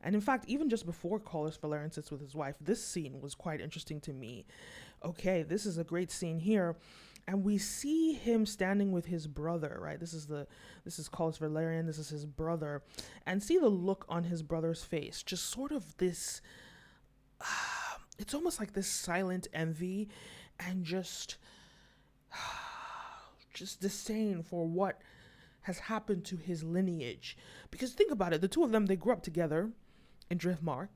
And in fact, even just before Collis Velaryon sits with his wife, this scene was quite interesting to me. Okay, this is a great scene here. And we see him standing with his brother, right? This is Collis Velaryon, this is his brother. And see the look on his brother's face. Just sort of this it's almost like this silent envy and just disdain for what has happened to his lineage. Because think about it, the two of them, they grew up together in Driftmark.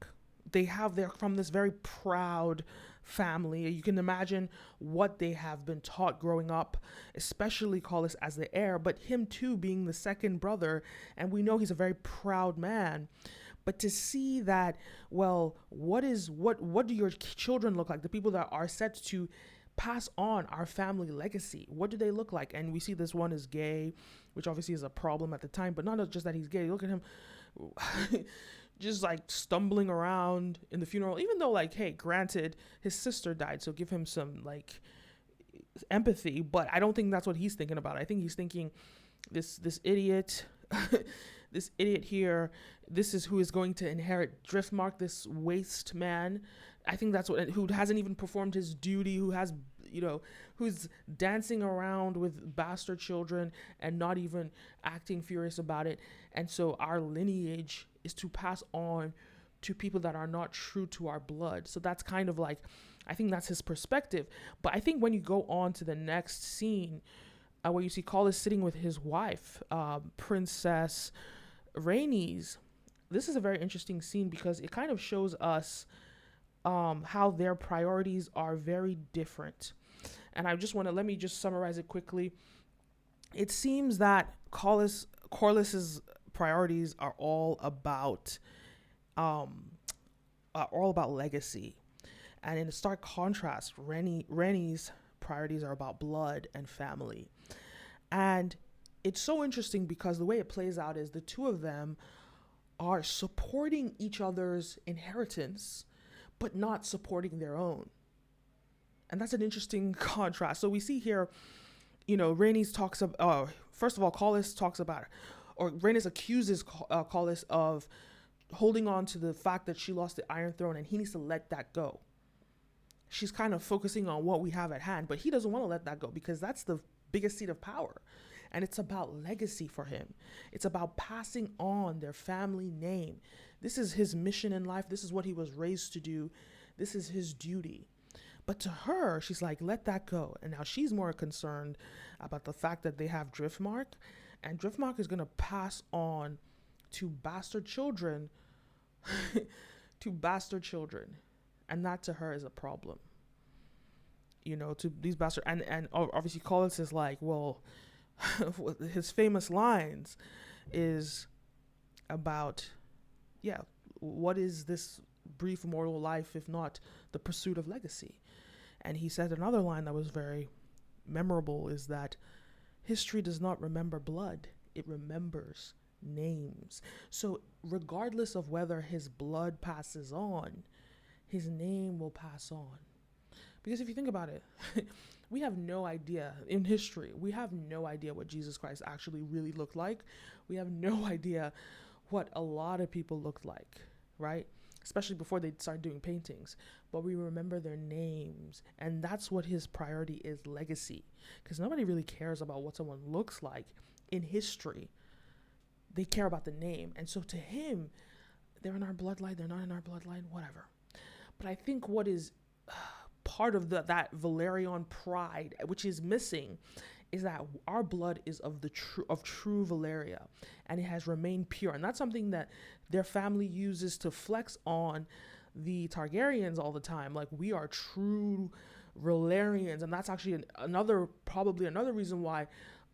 They're from this very proud family. You can imagine what they have been taught growing up, especially Collis as the heir, but him too being the second brother, and we know he's a very proud man. But to see that, well, what do your children look like? The people that are set to pass on our family legacy, what do they look like? And we see this one is gay, which obviously is a problem at the time, but not just that he's gay. Look at him just like stumbling around in the funeral, even though, like, hey, granted, his sister died, so give him some like empathy, but I don't think that's what he's thinking about. I think he's thinking this idiot this idiot here, this is who is going to inherit Driftmark, this waste man. I think that's what, who hasn't even performed his duty, who has, who's dancing around with bastard children and not even acting furious about it. And so our lineage is to pass on to people that are not true to our blood. So that's kind of like, I think that's his perspective. But I think when you go on to the next scene, where you see Collis sitting with his wife, Princess Rhaenys, this is a very interesting scene because it kind of shows us how their priorities are very different. And I just want to, let me just summarize it quickly. It seems that Corliss's priorities are all about legacy. And in a stark contrast, Rhaenys' priorities are about blood and family. And it's so interesting because the way it plays out is the two of them are supporting each other's inheritance, but not supporting their own. And that's an interesting contrast. So we see here, Rhaenys talks about, first of all, Collis talks about, or Rhaenys accuses Collis of holding on to the fact that she lost the Iron Throne and he needs to let that go. She's kind of focusing on what we have at hand, but he doesn't want to let that go because that's the biggest seat of power. And it's about legacy for him. It's about passing on their family name. This is his mission in life. This is what he was raised to do. This is his duty. But to her, she's like, let that go. And now she's more concerned about the fact that they have Driftmark. And Driftmark is going to pass on to bastard children, And that to her is a problem. To these bastard. And obviously Collis is like, well, his famous lines is about, what is this brief mortal life if not the pursuit of legacy? And he said another line that was very memorable is that history does not remember blood, it remembers names. So regardless of whether his blood passes on, his name will pass on. Because if you think about it, we have no idea in history. We have no idea what Jesus Christ actually really looked like. We have no idea what a lot of people looked like, right? Especially before they started doing paintings. But we remember their names. And that's what his priority is, legacy. Because nobody really cares about what someone looks like in history. They care about the name. And so to him, they're in our bloodline, they're not in our bloodline, whatever. But I think what is part of that Velaryon pride, which is missing, is that our blood is of true Valeria, and it has remained pure. And that's something that their family uses to flex on the Targaryens all the time. Like, we are true Velaryons, and that's actually probably another reason why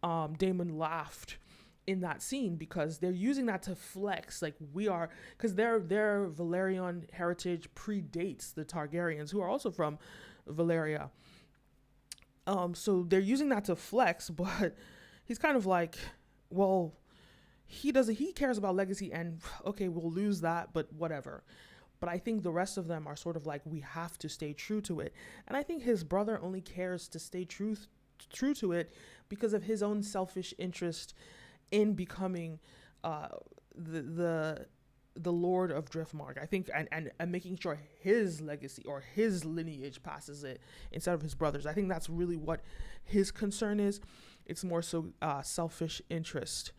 Daemon laughed in that scene, because they're using that to flex, like we are, because their Velaryon heritage predates the Targaryens, who are also from Valeria. So they're using that to flex, but he's kind of like, well, he cares about legacy, and okay, we'll lose that, but whatever. But I think the rest of them are sort of like, we have to stay true to it. And I think his brother only cares to stay true to it because of his own selfish interest in becoming the the Lord of Driftmark. I think, and making sure his legacy or his lineage passes it instead of his brothers. I think that's really what his concern is. It's more so selfish interest